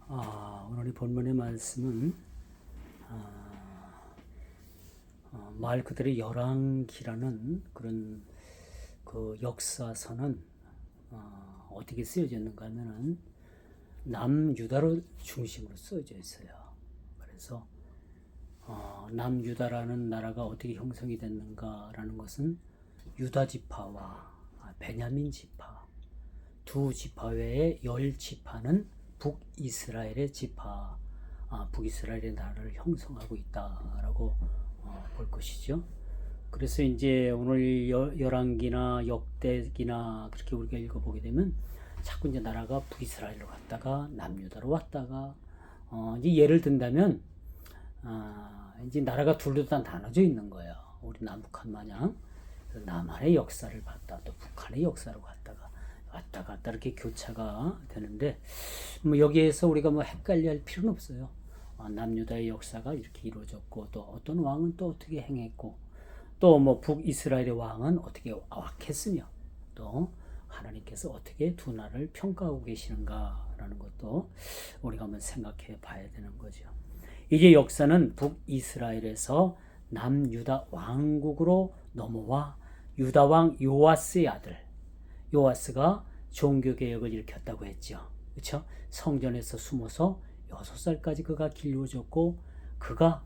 오늘 이 본문의 말씀은 말 그대로 열왕기라는 그런 그 역사서는 어떻게 쓰여졌는가 하면은 남유다로 중심으로 쓰여져 있어요. 그래서 남유다라는 나라가 어떻게 형성이 됐는가라는 것은 유다 지파와 베냐민 지파 두 지파 외에 10지파는 북이스라엘의 지파, 북이스라엘의 나라를 형성하고 있다라고 볼 것이죠. 그래서 이제 오늘 열왕기나 역대기나 그렇게 우리가 읽어보게 되면 자꾸 이제 나라가 북이스라엘로 갔다가 남유다로 왔다가 이제 예를 든다면 이제 나라가 둘로 다 나눠져 있는 거예요. 우리 남북한 마냥 남한의 역사를 봤다 또 북한의 역사로 갔다가 왔다 갔다 이렇게 교차가 되는데 뭐 여기에서 우리가 뭐 헷갈려 할 필요는 없어요. 남유다의 역사가 이렇게 이루어졌고 또 어떤 왕은 또 어떻게 행했고 또 뭐 북이스라엘의 왕은 어떻게 왕했으며 또 하나님께서 어떻게 두 나라를 평가하고 계시는가라는 것도 우리가 한번 생각해 봐야 되는 거죠. 이제 역사는 북이스라엘에서 남유다 왕국으로 넘어와 유다 왕 요아스의 아들 요아스가 종교개혁을 일으켰다고 했죠. 그렇죠? 성전에서 숨어서 6살까지 그가 길러줬고 그가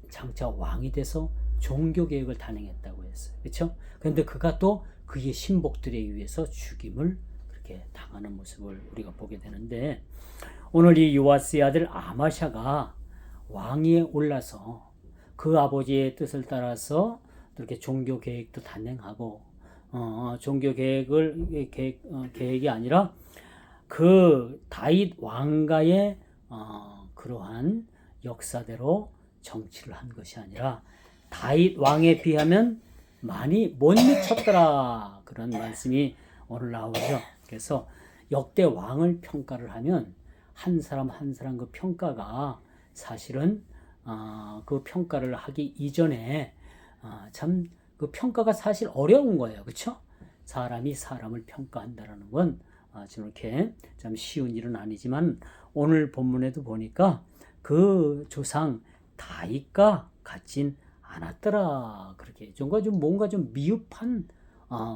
장차 왕이 돼서 종교개혁을 단행했다고 했어요. 그렇죠? 그런데 그가 또 그의 신복들에 의해서 죽임을 그렇게 당하는 모습을 우리가 보게 되는데 오늘 이 요아스의 아들 아마샤가 왕위에 올라서 그 아버지의 뜻을 따라서 이렇게 종교개혁도 단행하고 종교개혁을 계획이 아니라 그 다윗 왕가의 그러한 역사대로 정치를 한 것이 아니라 다윗 왕에 비하면 많이 못 미쳤더라 그런 말씀이 오늘 나오죠. 그래서 역대 왕을 평가를 하면 한 사람 한 사람 그 평가가 사실은 그 평가를 하기 이전에 참 그 평가가 사실 어려운 거예요. 그렇죠? 사람이 사람을 평가한다라는 건 저렇게 참 쉬운 일은 아니지만 오늘 본문에도 보니까 그 조상 다윗과 같진 않았더라. 그렇게 뭔가 좀 미흡한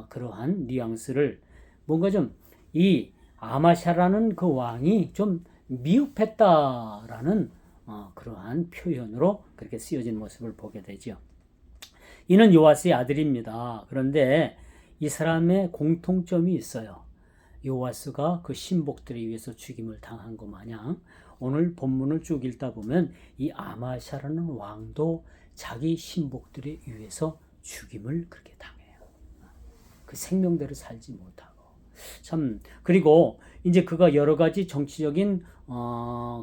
그러한 뉘앙스를 뭔가 좀 이 아마샤라는 그 왕이 좀 미흡했다라는 그러한 표현으로 그렇게 쓰여진 모습을 보게 되죠. 이는 요아스의 아들입니다. 그런데 이 사람의 공통점이 있어요. 요아스가 그 신복들에 의해서 죽임을 당한 것 마냥 오늘 본문을 쭉 읽다 보면 이 아마샤라는 왕도 자기 신복들에 의해서 죽임을 그렇게 당해요. 그 생명대로 살지 못하고 참 그리고 이제 그가 여러 가지 정치적인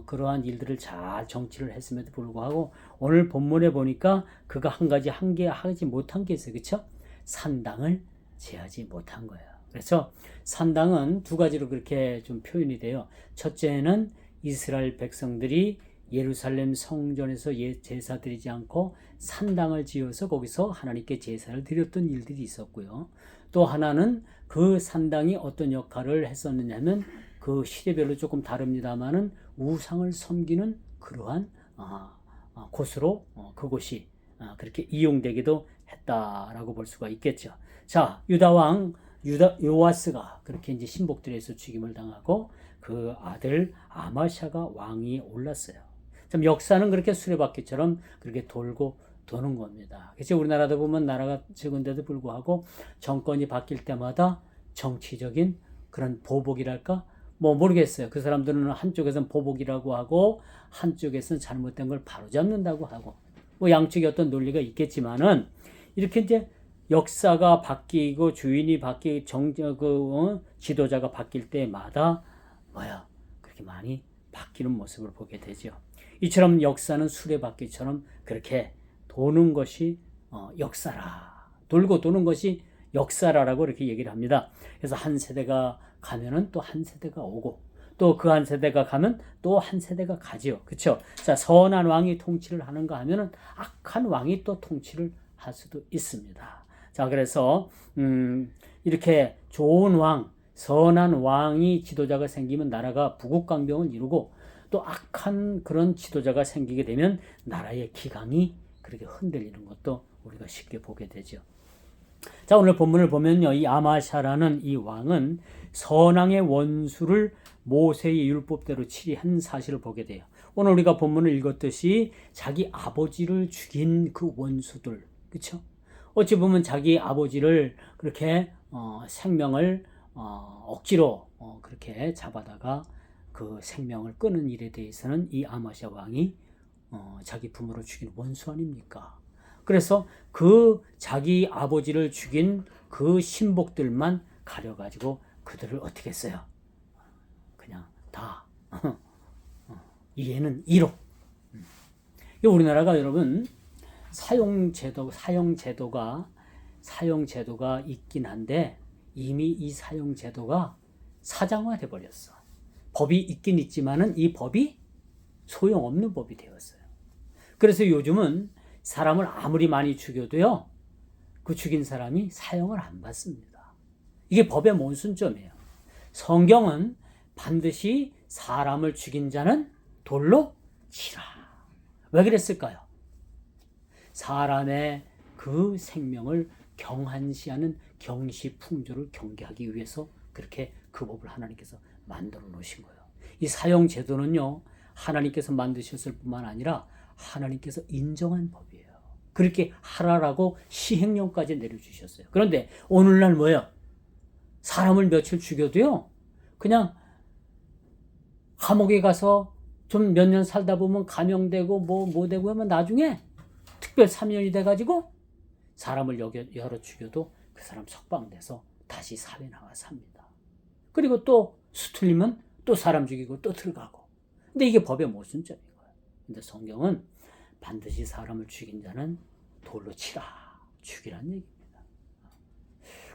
그러한 일들을 잘 정치를 했음에도 불구하고 오늘 본문에 보니까 그가 한 가지 하지 못한 게 있어요. 그렇죠? 산당을 제하지 못한 거예요. 그래서 산당은 두 가지로 그렇게 좀 표현이 돼요. 첫째는 이스라엘 백성들이 예루살렘 성전에서 제사 드리지 않고 산당을 지어서 거기서 하나님께 제사를 드렸던 일들이 있었고요. 또 하나는 그 산당이 어떤 역할을 했었느냐면 그 시대별로 조금 다릅니다만은 우상을 섬기는 그러한 곳으로 그곳이 그렇게 이용되기도 했다라고 볼 수가 있겠죠. 자, 요아스가 그렇게 이제 신복들에서 죽임을 당하고 그 아들 아마샤가 왕위에 올랐어요. 참 역사는 그렇게 수레바퀴처럼 그렇게 돌고 도는 겁니다. 그래서 우리나라도 보면 나라가 적은데도 불구하고 정권이 바뀔 때마다 정치적인 그런 보복이랄까 뭐 모르겠어요. 그 사람들은 한쪽에서는 보복이라고 하고 한쪽에서는 잘못된 걸 바로잡는다고 하고 뭐 양쪽에 어떤 논리가 있겠지만은 이렇게 이제 역사가 바뀌고 주인이 바뀌고 지도자가 바뀔 때마다 그렇게 많이 바뀌는 모습을 보게 되죠. 이처럼 역사는 수레바퀴처럼 그렇게 도는 것이 역사라. 돌고 도는 것이 역사라라고 이렇게 얘기를 합니다. 그래서 한 세대가 가면은 또 한 세대가 오고 또 그 한 세대가 가면 또 한 세대가 가지요. 그렇죠? 자, 선한 왕이 통치를 하는가 하면은 악한 왕이 또 통치를 할 수도 있습니다. 자, 그래서 이렇게 좋은 왕, 선한 왕이 지도자가 생기면 나라가 부국강병을 이루고 또 악한 그런 지도자가 생기게 되면 나라의 기강이 그렇게 흔들리는 것도 우리가 쉽게 보게 되죠. 자, 오늘 본문을 보면요, 이 아마샤라는 이 왕은 선왕의 원수를 모세의 율법대로 치리한 사실을 보게 돼요. 오늘 우리가 본문을 읽었듯이 자기 아버지를 죽인 그 원수들, 그렇죠? 어찌 보면 자기 아버지를 그렇게 생명을 억지로 그렇게 잡아다가 그 생명을 끊은 일에 대해서는 이 아마샤 왕이 자기 부모를 죽인 원수 아닙니까? 그래서 그 자기 아버지를 죽인 그 신복들만 가려가지고 그들을 어떻게 했어요? 그냥 다 이해는 1호. 우리나라가 여러분 사형제도가 있긴 한데 이미 이 사형제도가 사장화돼 버렸어. 법이 있긴 있지만은 이 법이 소용없는 법이 되었어요. 그래서 요즘은 사람을 아무리 많이 죽여도요, 그 죽인 사람이 사형을 안 받습니다. 이게 법의 모순점이에요. 성경은 반드시 사람을 죽인 자는 돌로 치라. 왜 그랬을까요? 사람의 그 생명을 경한시하는 경시풍조를 경계하기 위해서 그렇게 그 법을 하나님께서 만들어 놓으신 거예요. 이 사형 제도는요, 하나님께서 만드셨을 뿐만 아니라 하나님께서 인정한 법이에요. 그렇게 하라라고 시행령까지 내려주셨어요. 그런데 오늘날 뭐예요? 사람을 며칠 죽여도요, 그냥 감옥에 가서 좀 몇 년 살다 보면 감형되고 뭐 되고 하면 나중에 특별 사면이 돼가지고 사람을 여러 죽여도 그 사람 석방돼서 다시 사회 나와 삽니다. 그리고 또 수틀리면 또 사람 죽이고 또 들어가고. 근데 이게 법의 모순점인 거예요. 근데 성경은 반드시 사람을 죽인 자는 돌로 치라, 죽이란 얘기입니다.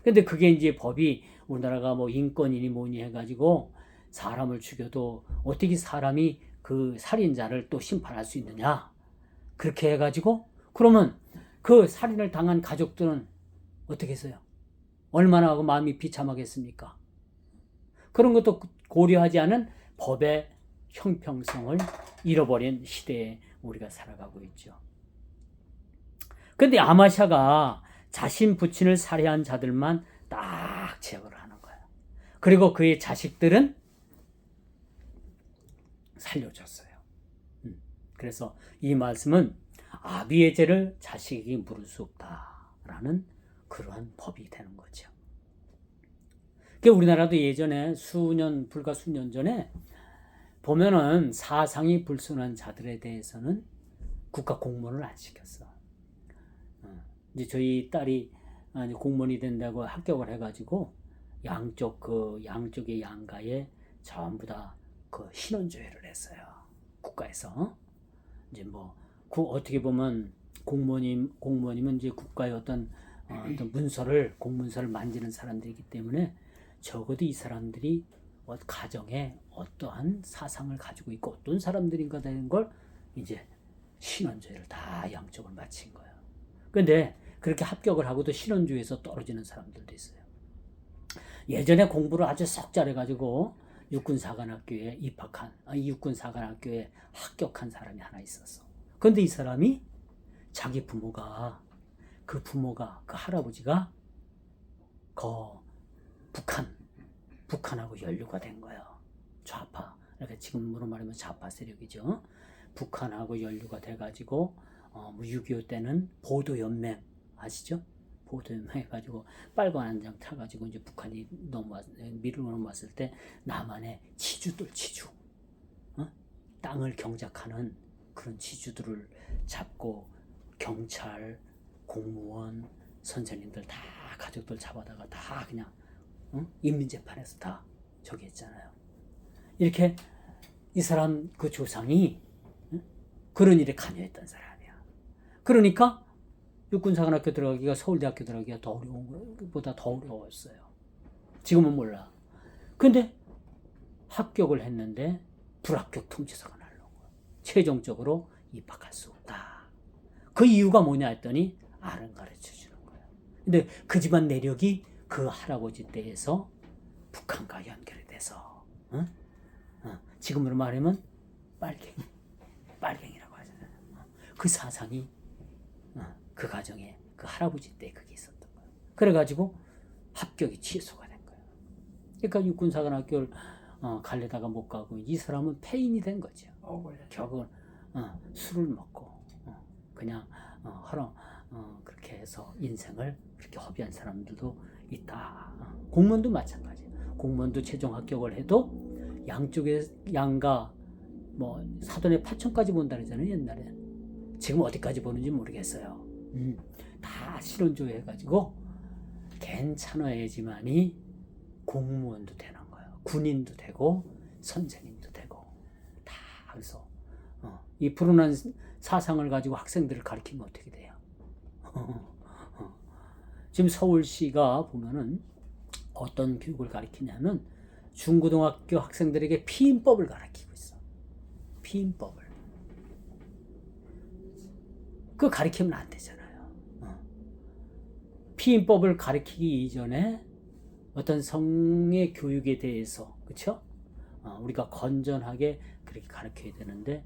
근데 그게 이제 법이 우리나라가 뭐 인권이니 뭐니 해가지고 사람을 죽여도 어떻게 사람이 그 살인자를 또 심판할 수 있느냐, 그렇게 해가지고 그러면 그 살인을 당한 가족들은 어떻게 했어요? 얼마나 마음이 비참하겠습니까? 그런 것도 고려하지 않은 법의 형평성을 잃어버린 시대에 우리가 살아가고 있죠. 근데 아마샤가 자신 부친을 살해한 자들만 딱 제거를 하는 거예요. 그리고 그의 자식들은 살려줬어요. 그래서 이 말씀은 아비의 죄를 자식에게 물을 수 없다라는 그러한 법이 되는 거죠. 우리나라도 예전에 불과 수년 전에 보면은 사상이 불순한 자들에 대해서는 국가 공무원을 안 시켰어. 이제 저희 딸이 공무원이 된다고 합격을 해가지고 양쪽의 양가에 전부 다 그 신원조회를 했어요. 국가에서. 이제 어떻게 보면 공무원이면 이제 국가의 어떤 공문서를 만지는 사람들이기 때문에 적어도 이 사람들이 가정에 어떠한 사상을 가지고 있고 어떤 사람들인가 되는 걸 이제 신원조회를 다 양쪽을 마친 거예요. 근데 그렇게 합격을 하고도 신원조회에서 떨어지는 사람들도 있어요. 예전에 공부를 아주 썩 잘해가지고 육군사관학교에 육군사관학교에 합격한 사람이 하나 있었어. 근데 이 사람이 자기 그 할아버지가 북한하고 연루가 된 거예요. 좌파. 그러니까 지금으로 말하면 좌파 세력이죠. 북한하고 연루가 돼가지고 6.25 때는 보도연맹 아시죠? 보도연맹 해가지고 빨간 한 장 타가지고 이제 북한이 미를 넘어왔을 때 남한의 지주 땅을 경작하는 그런 지주들을 잡고 경찰, 공무원, 선생님들 다 가족들 잡아다가 다 그냥 인민재판에서 다 저기 했잖아요. 이렇게 이 사람 그 조상이 그런 일에 관여했던 사람이야. 그러니까 육군사관학교 들어가기가 서울대학교 들어가기가 더 어려운 것보다 더 어려웠어요. 지금은 몰라. 근데 합격을 했는데 불합격 통지서가 날라온 거야. 최종적으로 입학할 수 없다. 그 이유가 뭐냐 했더니 알은 가르쳐 주는 거야. 근데 그 집안 내력이 그 할아버지 때에서 북한과 연결이 돼서 지금으로 말하면 빨갱이라고 하잖아요. 그 사상이 그 가정에 그 할아버지 때 그게 있었던 거예요. 그래가지고 합격이 취소가 된 거예요. 그러니까 육군사관학교를 가려다가 못 가고 이 사람은 폐인이 된 거죠. 결국은 술을 먹고 그냥 그렇게 해서 인생을 그렇게 허비한 사람들도 있다. 공무원도 마찬가지예요. 공무원도 최종 합격을 해도 양가 뭐 사돈의 파천까지 본다 그러잖아요. 옛날에. 지금 어디까지 보는지 모르겠어요. 다 실론조회 해가지고 괜찮아야지만이 공무원도 되는 거예요. 군인도 되고 선생님도 되고 다. 그래서 이 불운한 사상을 가지고 학생들을 가르치면 어떻게 돼요? 지금 서울시가 보면은 어떤 교육을 가르치냐면 중고등학교 학생들에게 피임법을 가르치고 있어. 피임법을. 그거 가르치면 안 되잖아요. 피임법을 가르치기 이전에 어떤 성의 교육에 대해서, 그렇죠? 우리가 건전하게 그렇게 가르쳐야 되는데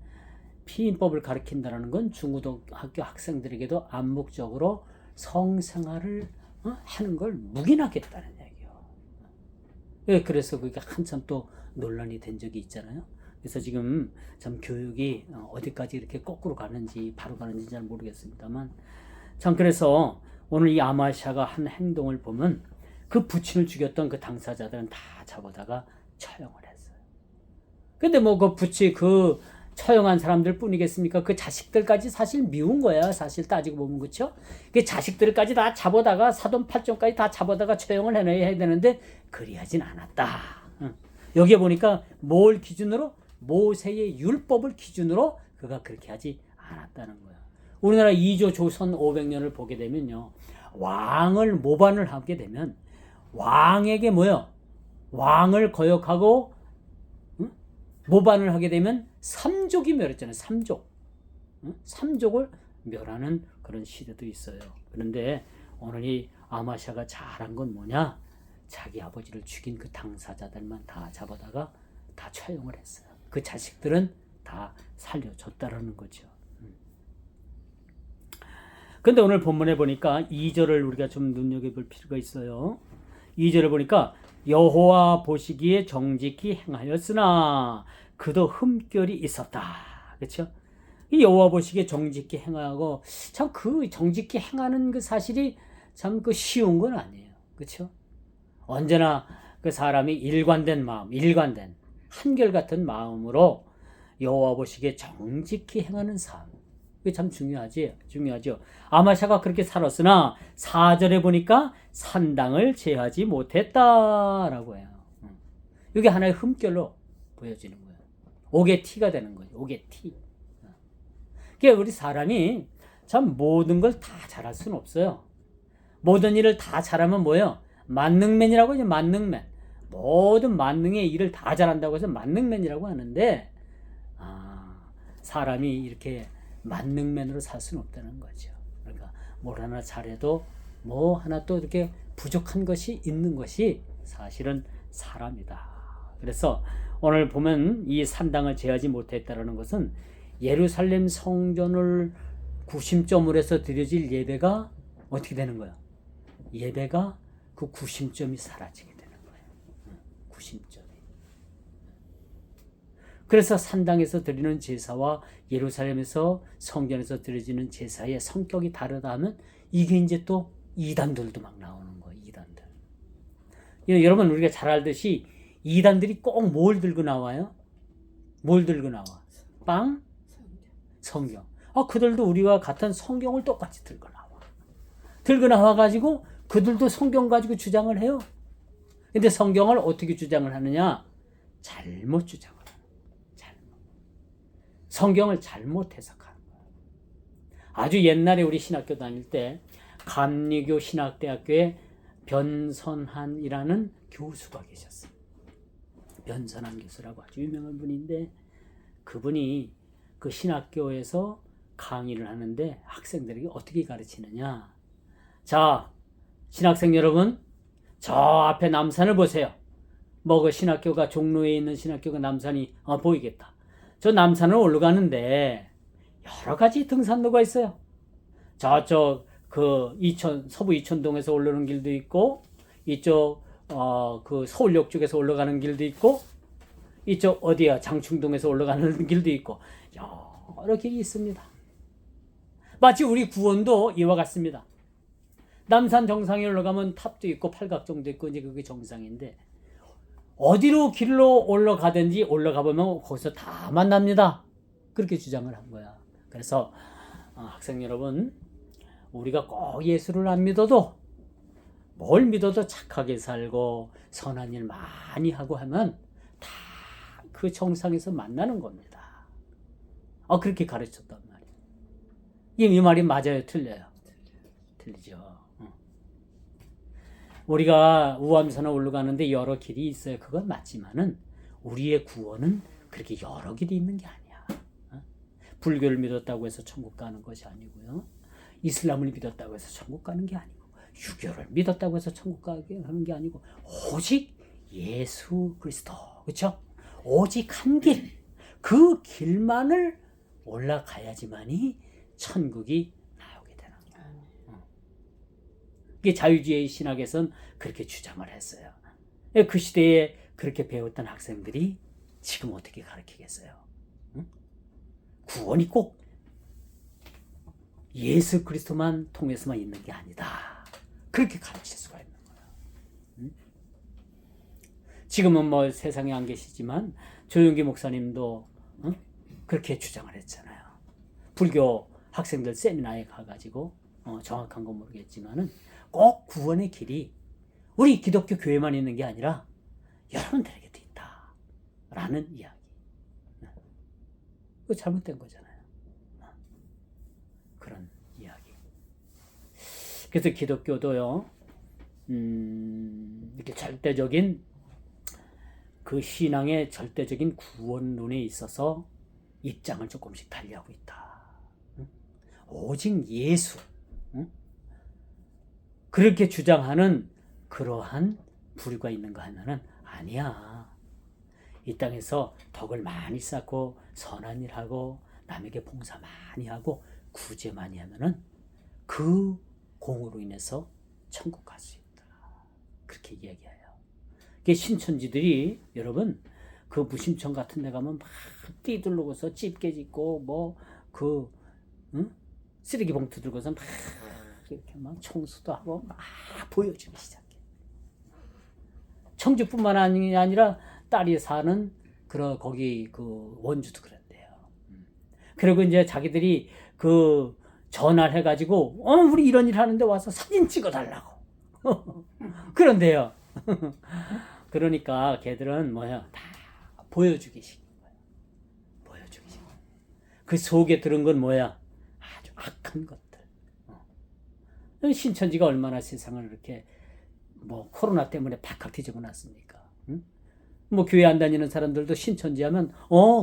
피임법을 가르친다는 건 중고등학교 학생들에게도 암묵적으로 성생활을 하는 걸 묵인하겠다는 얘기예요. 그래서 그게 한참 또 논란이 된 적이 있잖아요. 그래서 지금 참 교육이 어디까지 이렇게 거꾸로 가는지 바로 가는지 잘 모르겠습니다만 참 그래서 오늘 이 아마샤가 한 행동을 보면 그 부친을 죽였던 그 당사자들은 다 잡아다가 처형을 했어요. 근데 뭐 그 부치 그 처형한 사람들 뿐이겠습니까? 그 자식들까지 사실 미운 거야. 사실 따지고 보면 그렇죠? 그 자식들까지 다 잡아다가 사돈 팔촌까지 다 잡아다가 처형을 해야 되는데 그리하진 않았다. 여기에 보니까 뭘 기준으로? 모세의 율법을 기준으로 그가 그렇게 하지 않았다는 거야. 우리나라 2조 조선 500년을 보게 되면요. 왕을 모반을 하게 되면 왕에게 뭐요? 왕을 거역하고 모반을 하게 되면 삼족이 멸했잖아요. 삼족을 멸하는 그런 시대도 있어요. 그런데 오늘 이 아마샤가 잘한 건 뭐냐? 자기 아버지를 죽인 그 당사자들만 다 잡아다가 다 처형을 했어요. 그 자식들은 다 살려줬다라는 거죠. 근데 오늘 본문에 보니까 2절을 우리가 좀 눈여겨볼 필요가 있어요. 2절을 보니까 여호와 보시기에 정직히 행하였으나 그도 흠결이 있었다. 그렇죠? 이 여호와 보시기에 정직히 행하고 참 그 정직히 행하는 그 사실이 참 그 쉬운 건 아니에요. 그렇죠? 언제나 그 사람이 일관된 마음, 일관된 한결같은 마음으로 여호와 보시기에 정직히 행하는 삶. 그게 참 중요하죠. 아마샤가 그렇게 살았으나 4절에 보니까 산당을 제하지 못했다라고 해요. 이게 하나의 흠결로 보여지는 거예요. 옥의 티가 되는 거예요. 옥의 티. 그러니까 우리 사람이 참 모든 걸 다 잘할 수는 없어요. 모든 일을 다 잘하면 뭐예요? 만능맨이라고 하죠. 만능맨. 모든 만능의 일을 다 잘한다고 해서 만능맨이라고 하는데 사람이 이렇게 만능맨으로 살 수는 없다는 거죠. 그러니까 뭘 하나 잘해도 뭐 하나 또 이렇게 부족한 것이 있는 것이 사실은 사람이다. 그래서 오늘 보면 이 산당을 제하지 못했다는 것은 예루살렘 성전을 구심점으로 해서 드려질 예배가 어떻게 되는 거야? 예배가 그 구심점이 사라지게 되는 거예요. 구심점이. 그래서 산당에서 드리는 제사와 예루살렘에서 성전에서 드려지는 제사의 성격이 다르다 하면 이게 이제 또 이단들도 막 나오는 거예요. 이단들. 여러분 우리가 잘 알듯이 이단들이 꼭 뭘 들고 나와요? 뭘 들고 나와? 빵? 성경. 그들도 우리와 같은 성경을 똑같이 들고 나와. 들고 나와가지고 그들도 성경 가지고 주장을 해요. 근데 성경을 어떻게 주장을 하느냐? 잘못 주장을 해요. 성경을 잘못 해석하는 거예요. 아주 옛날에 우리 신학교 다닐 때 감리교 신학대학교에 변선한이라는 교수가 계셨어요. 변선한 교수라고 아주 유명한 분인데 그분이 그 신학교에서 강의를 하는데 학생들에게 어떻게 가르치느냐. 자, 신학생 여러분, 저 앞에 남산을 보세요. 뭐 그 신학교가 종로에 있는 신학교가 남산이 보이겠다. 저 남산을 올라가는데 여러 가지 등산로가 있어요. 저쪽 그 서부 이천동에서 올라오는 길도 있고, 이쪽 그 서울역 쪽에서 올라가는 길도 있고, 이쪽 어디야 장충동에서 올라가는 길도 있고, 여러 길이 있습니다. 마치 우리 구원도 이와 같습니다. 남산 정상에 올라가면 탑도 있고 팔각정도 있고 이제 그게 정상인데, 어디로 길로 올라가든지 올라가 보면 거기서 다 만납니다. 그렇게 주장을 한 거야. 그래서 학생 여러분, 우리가 꼭 예수를 안 믿어도, 뭘 믿어도 착하게 살고 선한 일 많이 하고 하면 다 그 정상에서 만나는 겁니다. 그렇게 가르쳤단 말이에요. 이 말이 맞아요, 틀려요? 틀리죠. 우리가 우암산에 올라가는데 여러 길이 있어요. 그건 맞지만은 우리의 구원은 그렇게 여러 길이 있는 게 아니야. 불교를 믿었다고 해서 천국 가는 것이 아니고요. 이슬람을 믿었다고 해서 천국 가는 게 아니고, 유교를 믿었다고 해서 천국 가는 게 아니고, 오직 예수 그리스도, 그렇죠? 오직 한 길, 그 길만을 올라가야지만이 천국이 나오게 되는 거예요. 이게 자유주의 신학에서는 그렇게 주장을 했어요. 그 시대에 그렇게 배웠던 학생들이 지금 어떻게 가르치겠어요? 구원이 꼭 예수 그리스도만 통해서만 있는 게 아니다. 그렇게 가르칠 수가 있는 거예요. 지금은 뭐 세상에 안 계시지만 조용기 목사님도 그렇게 주장을 했잖아요. 불교 학생들 세미나에 가가지고 정확한 건 모르겠지만은 꼭 구원의 길이 우리 기독교 교회만 있는 게 아니라 여러분들에게도 있다 라는 이야기. 그거 잘못된 거잖아요. 그런 이야기. 그래서 기독교도요, 이렇게 절대적인 그 신앙의 절대적인 구원론에 있어서 입장을 조금씩 달리하고 있다. 오직 예수, 그렇게 주장하는 그러한 부류가 있는가 하면은 아니야. 이 땅에서 덕을 많이 쌓고 선한 일 하고 남에게 봉사 많이 하고 구제 많이 하면은 그 공으로 인해서 천국 갈 수 있다. 그렇게 이야기해요. 신천지들이 여러분 그 무심천 같은 데 가면 막 뛰들르고서 집게 짓고 뭐 그 쓰레기 봉투 들고서 막 이렇게 막 청소도 하고 막 보여주기 시작해. 청주뿐만 아니라 딸이 사는 거기 그 원주도 그런데요. 그리고 이제 자기들이 그 전화를 해가지고 우리 이런 일 하는데 와서 사진 찍어달라고 그런데요. 그러니까 걔들은 다 보여주기 식인 거야. 보여주기 식. 그 속에 들은 건 아주 악한 것들. 신천지가 얼마나 세상을 이렇게 뭐 코로나 때문에 박학 뒤집어 놨습니까? 뭐 교회 안 다니는 사람들도 신천지 하면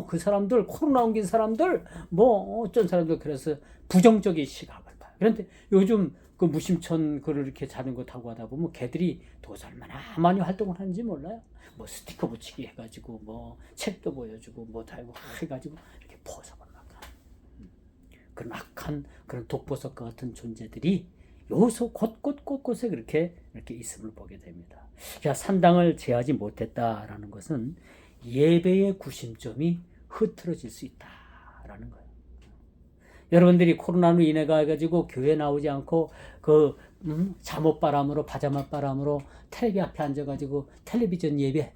그 사람들 코로나 옮긴 사람들 뭐 어쩐 사람들 그래서 부정적인 시각을 봐요. 그런데 요즘 그 무심천 글을 이렇게 자전거 타고 하다 보면 걔들이 도대체 얼마나 많이 활동을 하는지 몰라요. 뭐 스티커 붙이기 해가지고 뭐 책도 보여주고 뭐 다 해가지고 이렇게 포섭을 막 그런 악한 그런 독보석과 같은 존재들이 요소 곳곳에 이렇게 있음을 보게 됩니다. 자, 산당을 제하지 못했다라는 것은 예배의 구심점이 흐트러질 수 있다라는 거예요. 여러분들이 코로나로 인해 가지고 교회 나오지 않고 그 잠옷바람으로 바자맛바람으로 텔레비 앞에 앉아가지고 텔레비전 예배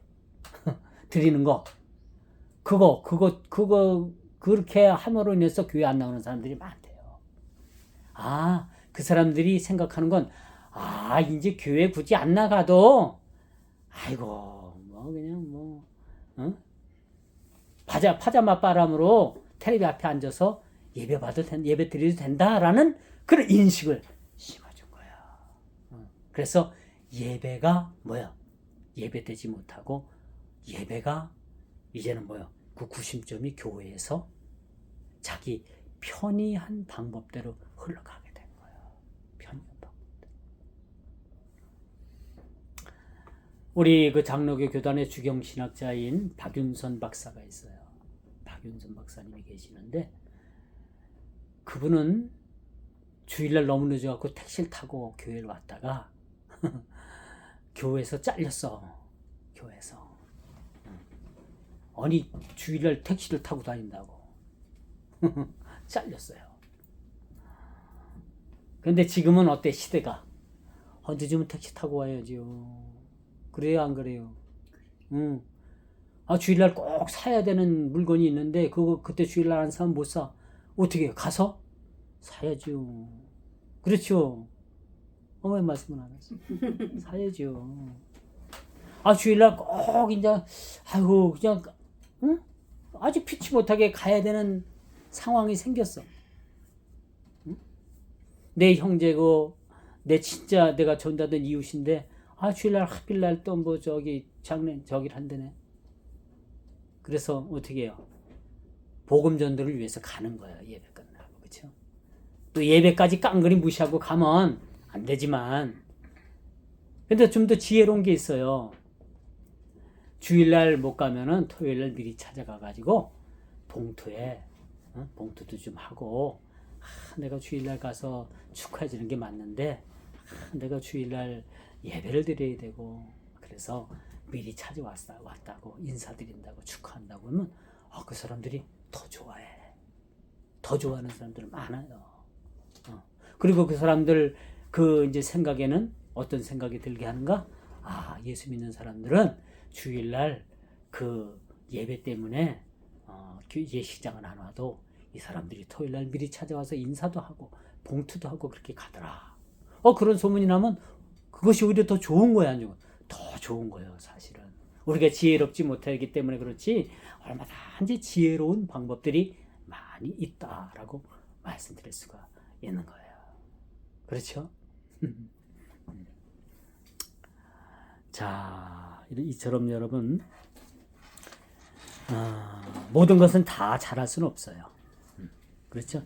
드리는 거, 그거 그렇게 함으로 인해서 교회 안 나오는 사람들이 많대요. 그 사람들이 생각하는 건 이제 교회 굳이 안 나가도 아이고 뭐 그냥 뭐 파자맛바람으로 텔레비 앞에 앉아서 예배 드려도 된다라는 그런 인식을 심어준 거야. 그래서 예배가 예배되지 못하고 예배가 이제는 그 구심점이 교회에서 자기 편의한 방법대로 흘러가게 된 거예요. 편의한 방법대로. 우리 그 장로교 교단의 주경신학자인 박윤선 박사가 있어요. 박윤선 박사님이 계시는데 그분은 주일날 너무 늦어갖고 택시를 타고 교회를 왔다가 교회에서 잘렸어. 교회에서. 아니 주일날 택시를 타고 다닌다고. 잘렸어요. 근데 지금은 어때 시대가? 늦으면 택시 타고 와야지요. 그래요 안 그래요? 응. 주일날 꼭 사야 되는 물건이 있는데 그때 주일날 안 사면 못 사. 어떻게 해요? 가서 사야죠. 그렇죠. 왜 말씀을 안 하세요? 사야죠. 주일날 꼭 이제 그냥 응? 아주 피치 못하게 가야 되는 상황이 생겼어. 응? 내 형제고 내 진짜 내가 전다던 이웃인데 주일날 하필날 또 뭐 저기를 한다네. 그래서 어떻게 해요? 복음 전도를 위해서 가는 거예요. 예배 끝나고. 그렇죠? 또 예배까지 깡그리 무시하고 가면 안 되지만 근데 좀 더 지혜로운 게 있어요. 주일날 못 가면은 토요일날 미리 찾아가 가지고 봉투에 봉투도 좀 하고 내가 주일날 가서 축하해 주는 게 맞는데 내가 주일날 예배를 드려야 되고 그래서 미리 찾아왔다고 인사드린다고 축하한다고 하면 그 사람들이 더 좋아해. 더 좋아하는 사람들 많아요. 그리고 그 사람들 그 이제 생각에는 어떤 생각이 들게 하는가? 예수 믿는 사람들은 주일날 그 예배 때문에 예식장은 안 와도 이 사람들이 토요일날 미리 찾아와서 인사도 하고 봉투도 하고 그렇게 가더라. 그런 소문이 나면 그것이 오히려 더 좋은 거야, 아니면 더 좋은 거예요, 사실은. 우리가 지혜롭지 못하기 때문에 그렇지 얼마든지 지혜로운 방법들이 많이 있다라고 말씀드릴 수가 있는 거예요. 그렇죠? 자, 이처럼 여러분 모든 것은 다 잘할 수는 없어요. 그렇죠?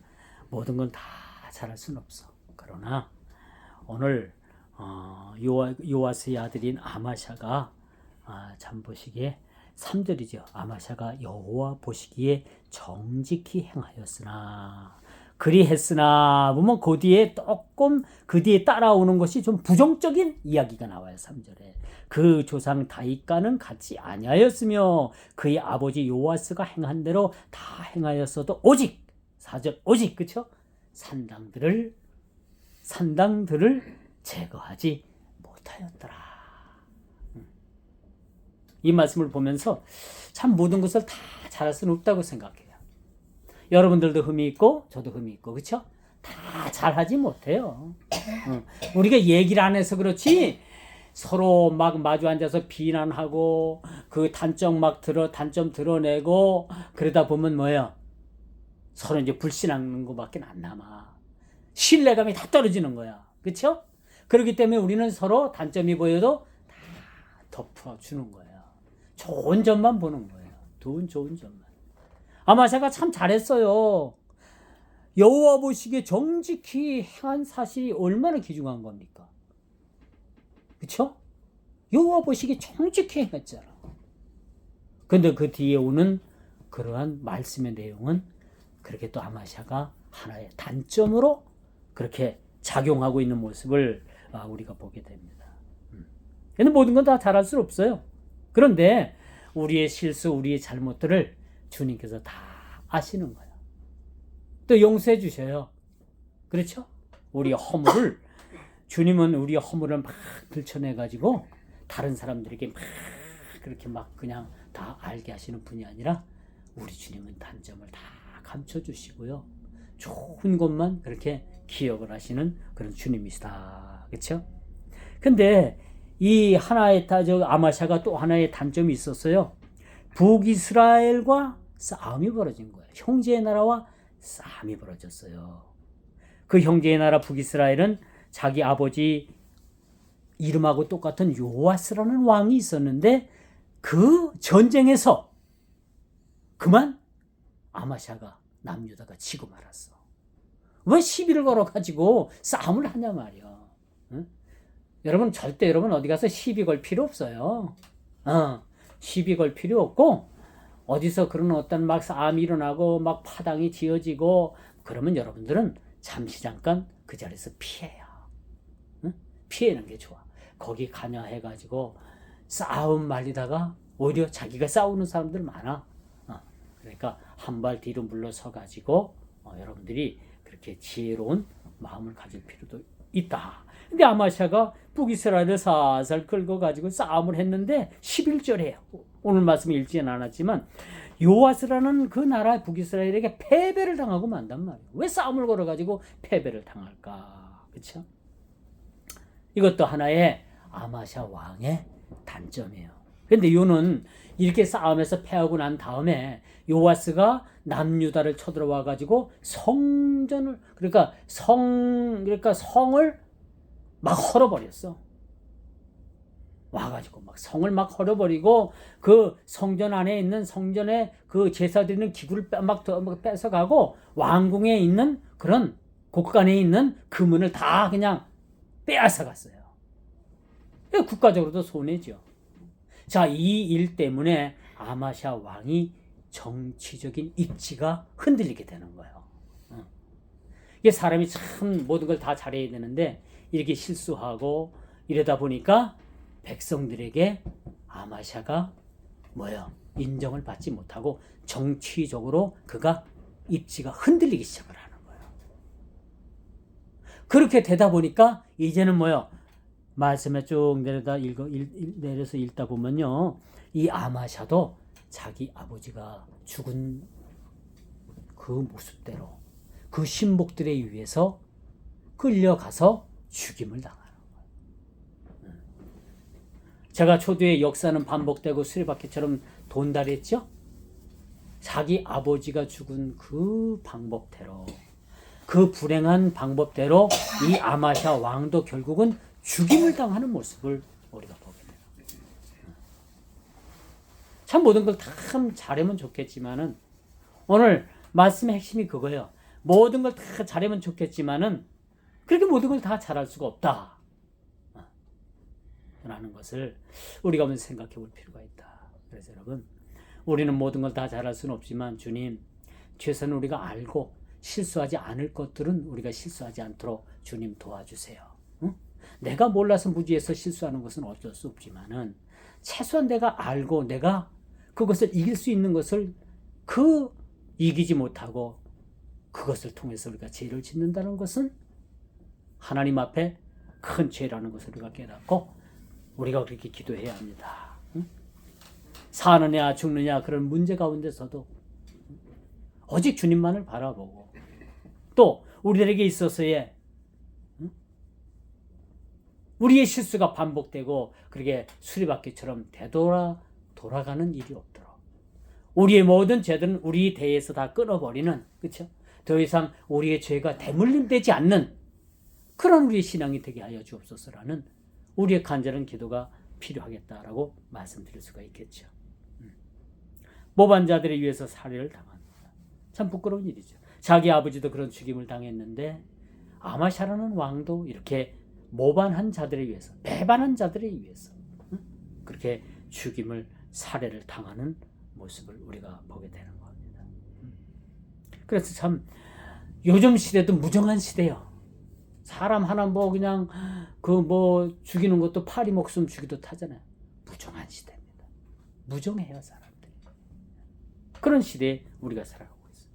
모든 건 다 잘할 수는 없어. 그러나 오늘 요아스의 아들인 아마샤가 참 보시기에 3절이죠. 아마샤가 여호와 보시기에 정직히 행하였으나 그리 했으나 보면 그 뒤에 조금 그 뒤에 따라오는 것이 좀 부정적인 이야기가 나와요. 3절에 그 조상 다윗과는 같이 아니하였으며 그의 아버지 요아스가 행한 대로 다 행하였어도 오직 4절 오직 그쵸? 산당들을 제거하지 못하였더라. 이 말씀을 보면서 참 모든 것을 다 잘할 수는 없다고 생각해요. 여러분들도 흠이 있고 저도 흠이 있고 그렇죠? 다 잘하지 못해요. 우리가 얘기를 안 해서 그렇지 서로 막 마주 앉아서 비난하고 그 단점 드러내고 그러다 보면 뭐예요? 서로 이제 불신하는 것밖에 안 남아. 신뢰감이 다 떨어지는 거야. 그렇죠? 그렇기 때문에 우리는 서로 단점이 보여도 다 덮어주는 거예요. 좋은 점만 보는 거예요. 좋은 점만. 아마샤가 참 잘했어요. 여호와 보시기에 정직히 행한 사실이 얼마나 귀중한 겁니까? 그렇죠? 여호와 보시기에 정직히 행했잖아. 근데 그 뒤에 오는 그러한 말씀의 내용은 그렇게 또 아마샤가 하나의 단점으로 그렇게 작용하고 있는 모습을 우리가 보게 됩니다. 근데 모든 건 다 잘할 수 없어요. 그런데 우리의 실수, 우리의 잘못들을 주님께서 다 아시는 거예요. 또 용서해 주셔요. 그렇죠? 우리의 허물을 주님은 우리의 허물을 막 들춰내 가지고 다른 사람들에게 막 그렇게 막 그냥 다 알게 하시는 분이 아니라 우리 주님은 단점을 다 감춰 주시고요. 좋은 것만 그렇게 기억을 하시는 그런 주님이시다. 그렇죠? 근데 이 하나의 아마샤가 또 하나의 단점이 있었어요. 북이스라엘과 싸움이 벌어진 거예요. 형제의 나라와 싸움이 벌어졌어요. 그 형제의 나라 북이스라엘은 자기 아버지 이름하고 똑같은 요아스라는 왕이 있었는데 그 전쟁에서 그만 아마샤가 남유다가 지고 말았어. 왜 시비를 걸어가지고 싸움을 하냐 말이야. 응? 여러분 절대 여러분 어디 가서 시비 걸 필요 없어요. 시비 걸 필요 없고 어디서 그런 어떤 막 싸움이 일어나고 막 파당이 지어지고 그러면 여러분들은 잠시 잠깐 그 자리에서 피해요. 응? 피하는 게 좋아. 거기 가냐 해가지고 싸움 말리다가 오히려 자기가 싸우는 사람들 많아. 그러니까 한 발 뒤로 물러서 가지고 여러분들이 그렇게 지혜로운 마음을 가질 필요도 있다. 근데 아마샤가 북이스라엘을 살살 끌고 가지고 싸움을 했는데 11절에 오늘 말씀 읽지는 않았지만 요아스라는 그 나라 북이스라엘에게 패배를 당하고 만단 말이에요. 왜 싸움을 걸어가지고 패배를 당할까? 그렇죠? 이것도 하나의 아마샤 왕의 단점이에요. 근데 요는 이렇게 싸움에서 패하고 난 다음에 요아스가 남유다를 쳐들어와 가지고 성전을 그러니까 성을 막 헐어버렸어. 와가지고 막 성을 막 헐어버리고 그 성전 안에 있는 성전에 그 제사 드리는 기구를 막 뺏어가고 왕궁에 있는 그런 곳간에 있는 금은을 다 그냥 빼앗아갔어요. 국가적으로도 손해죠. 자, 이 일 때문에 아마샤 왕이 정치적인 입지가 흔들리게 되는 거예요. 이게 사람이 참 모든 걸 다 잘해야 되는데 이렇게 실수하고 이러다 보니까 백성들에게 아마샤가 인정을 받지 못하고 정치적으로 그가 입지가 흔들리기 시작을 하는 거예요. 그렇게 되다 보니까 이제는 말씀에 쭉 내려서 읽다 보면요, 이 아마샤도 자기 아버지가 죽은 그 모습대로 그 신복들에 의해서 끌려가서 죽임을 당하는 거예요. 제가 초두에 역사는 반복되고 수레바퀴처럼 돈다 했죠? 자기 아버지가 죽은 그 방법대로, 그 불행한 방법대로 이 아마샤 왕도 결국은 죽임을 당하는 모습을 우리가 보게 돼요. 참 모든 걸 참 잘하면 좋겠지만은 오늘 말씀의 핵심이 그거예요. 모든 걸 다 잘하면 좋겠지만은 그렇게 모든 걸 다 잘할 수가 없다 라는 것을 우리가 한번 생각해 볼 필요가 있다. 그래서 여러분, 우리는 모든 걸 다 잘할 수는 없지만 주님, 최선을 우리가 알고 실수하지 않을 것들은 우리가 실수하지 않도록 주님 도와주세요. 내가 몰라서 무지해서 실수하는 것은 어쩔 수 없지만은 최소한 내가 알고 내가 그것을 이길 수 있는 것을 이기지 못하고 그것을 통해서 우리가 죄를 짓는다는 것은 하나님 앞에 큰 죄라는 것을 우리가 깨닫고 우리가 그렇게 기도해야 합니다. 사느냐 죽느냐 그런 문제 가운데서도 오직 주님만을 바라보고 또 우리들에게 있어서의 우리의 실수가 반복되고 그렇게 수리바퀴처럼 돌아가는 일이 없도록 우리의 모든 죄들은 우리 대에서 다 끊어버리는, 그렇죠? 더 이상 우리의 죄가 대물림되지 않는 그런 우리의 신앙이 되게 하여 주옵소서라는 우리의 간절한 기도가 필요하겠다라고 말씀드릴 수가 있겠죠. 모반자들에 의해서 살해를 당합니다. 참 부끄러운 일이죠. 자기 아버지도 그런 죽임을 당했는데 아마샤라는 왕도 이렇게 모반한 자들에 의해서, 배반한 자들에 의해서 그렇게 죽임을, 살해를 당하는 모습을 우리가 보게 되는 겁니다. 그래서 참 요즘 시대도 무정한 시대요. 사람 하나 그냥 죽이는 것도 파리 목숨 주기도 타잖아요. 무정한 시대입니다. 무정해요, 사람들이. 그런 시대에 우리가 살아가고 있어요.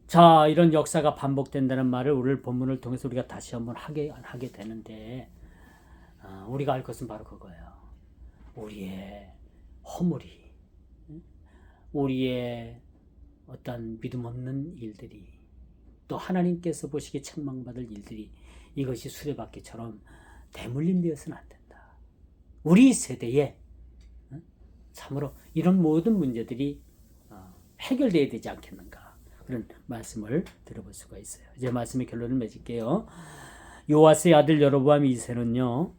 자, 이런 역사가 반복된다는 말을 오늘 본문을 통해서 우리가 다시 한번 하게 되는데 우리가 알 것은 바로 그거예요. 우리의 허물이, 우리의 어떤 믿음 없는 일들이, 또 하나님께서 보시기에 책망받을 일들이 이것이 수레바퀴처럼 대물림되어서는 안 된다. 우리 세대에 참으로 이런 모든 문제들이 해결되어야 되지 않겠는가, 그런 말씀을 들어볼 수가 있어요. 이제 말씀의 결론을 맺을게요. 요아스의 아들 여로보암 2세는요,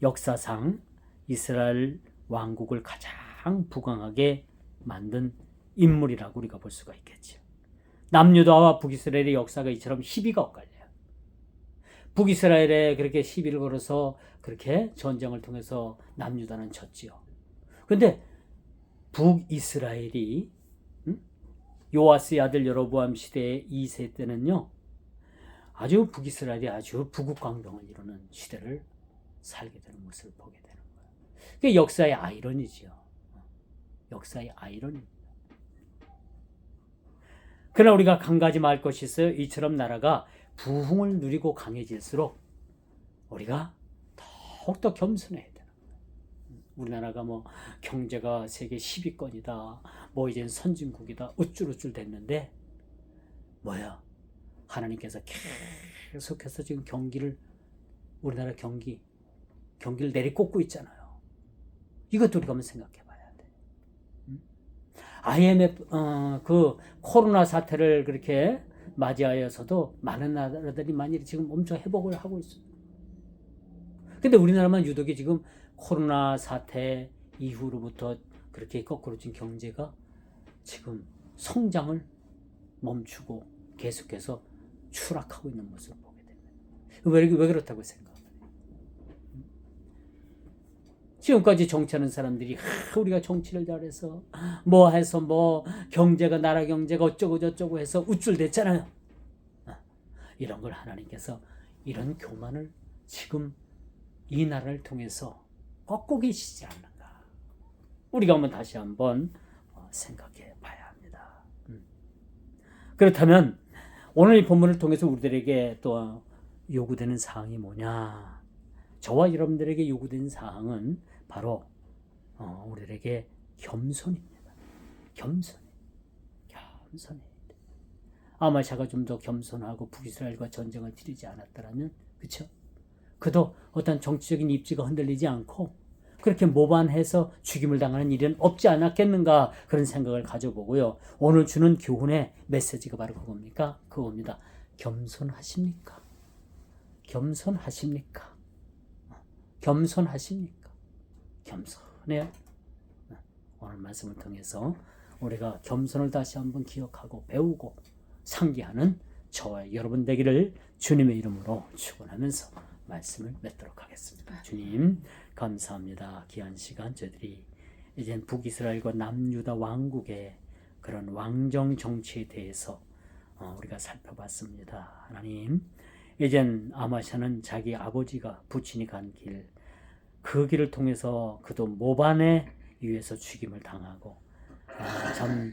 역사상 이스라엘 왕국을 가장 부강하게 만든 인물이라고 우리가 볼 수가 있겠죠. 남유다와 북이스라엘의 역사가 이처럼 시비가 엇갈려요. 북이스라엘에 그렇게 시비를 걸어서 그렇게 전쟁을 통해서 남유다는 졌지요. 근데 북이스라엘이 요아스의 아들 여로보암 시대의 2세 때는요, 아주 북이스라엘이 아주 부국강병을 이루는 시대를 살게 되는 모습을 보게 되는 거예요. 그게 역사의 아이러니지요. 역사의 아이러니입니다. 그러나 우리가 한 가지 알 것이 있어요. 이처럼 나라가 부흥을 누리고 강해질수록 우리가 더욱더 겸손해야 되는 거예요. 우리나라가 뭐 경제가 세계 10위권이다, 뭐 이젠 선진국이다, 우쭐우쭐 됐는데 뭐야? 하나님께서 계속해서 지금 우리나라 경기를 내리꽂고 있잖아요. 이것도 우리가 한번 생각해 봐야 돼. IMF, 그 코로나 사태를 그렇게 맞이하여서도 많은 나라들이 많이 지금 엄청 회복을 하고 있어요. 근데 우리나라만 유독이 지금 코로나 사태 이후로부터 그렇게 거꾸로 지금 경제가 지금 성장을 멈추고 계속해서 추락하고 있는 모습을 보게 됩니다. 왜 그렇다고 생각해요? 지금까지 정치하는 사람들이 우리가 정치를 잘해서 뭐 해서 뭐 경제가 나라 경제가 어쩌고 저쩌고 해서 우쭐댔잖아요. 이런 걸 하나님께서 이런 교만을 지금 이 나라를 통해서 꺾고 계시지 않는가. 우리가 다시 한번 생각해 봐야 합니다. 그렇다면 오늘 이 본문을 통해서 우리들에게 또 요구되는 사항이 뭐냐? 저와 여러분들에게 요구되는 사항은 바로 우리들에게 겸손입니다. 겸손해야 돼. 아마샤가 좀 더 겸손하고 북이스라엘과 전쟁을 치르지 않았더라면, 그렇죠? 그도 어떤 정치적인 입지가 흔들리지 않고 그렇게 모반해서 죽임을 당하는 일은 없지 않았겠는가, 그런 생각을 가져보고요. 오늘 주는 교훈의 메시지가 바로 그겁니까? 그겁니다. 겸손하십니까? 겸손하십니까? 겸손하십니까? 겸손해요. 오늘 말씀을 통해서 우리가 겸손을 다시 한번 기억하고 배우고 상기하는 저와 여러분 되기를 주님의 이름으로 축원하면서 말씀을 맺도록 하겠습니다. 주님 감사합니다. 귀한 시간 저희들이 이젠 북이스라엘과 남유다 왕국의 그런 왕정 정치에 대해서 우리가 살펴봤습니다. 하나님, 이젠 아마샤는 자기 아버지가 부친이 간 길, 그 길을 통해서 그도 모반에 의해서 죽임을 당하고 참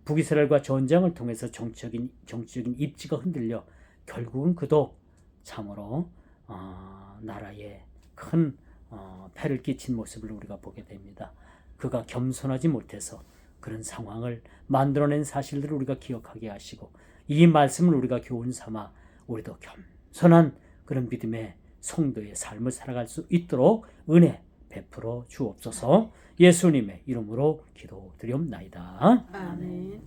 북이스라엘과 전쟁을 통해서 정치적인 입지가 흔들려 결국은 그도 참으로 나라에 큰 폐를 끼친 모습을 우리가 보게 됩니다. 그가 겸손하지 못해서 그런 상황을 만들어낸 사실들을 우리가 기억하게 하시고, 이 말씀을 우리가 교훈 삼아 우리도 겸손한 그런 믿음의 성도의 삶을 살아갈 수 있도록 은혜 베풀어 주옵소서. 예수님의 이름으로 기도드리옵나이다. 아멘.